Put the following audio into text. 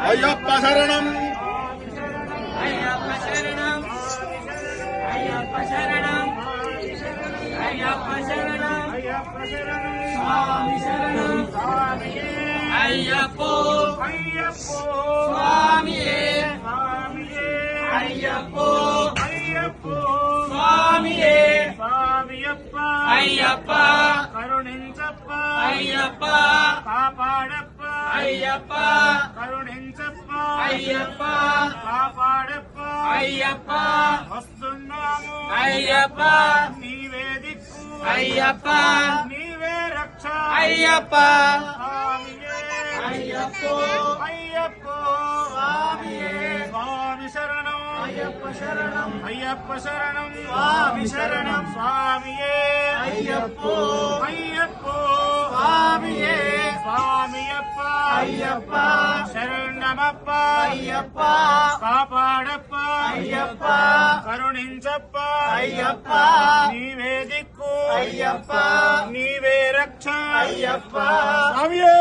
అయ్యప్ప శరణం అయ్యప్ప శరణం అయ్యప్ప శరణం అయ్యప్ప శరణం స్వామి శరణం అయ్యప్పో స్వామియే అయ్యప్పో స్వామియే అయ్యప్ప కరుణించప్ప అయ్యప్ప కాపాడప్ప అయ్యప్ప కరుణించప్ప అయ్యప్ప కాపాడప్ప అయ్యప్ప వస్తున్నాము అయ్యప్ప నీవే దిక్కు అయ్యప్ప నీవే రక్ష అయ్యప్ప స్వామియే అయ్యప్పో అయ్యప్పో స్వామియే స్వామి శరణం అయ్యప్ప శరణం అయ్యప్ప శరణం స్వామి శరణం స్వామియే అయ్యప్పో అయ్యప్పో స్వామియే స్వామియప్ప అయ్యప్ప శరణమప్ప అయ్యప్ప కాపాడప్ప అయ్యప్ప కరుణించప్ప అయ్యప్ప నీవే దిక్కు అయ్యప్ప నీవే రక్ష అయ్యప్ప స్వామియే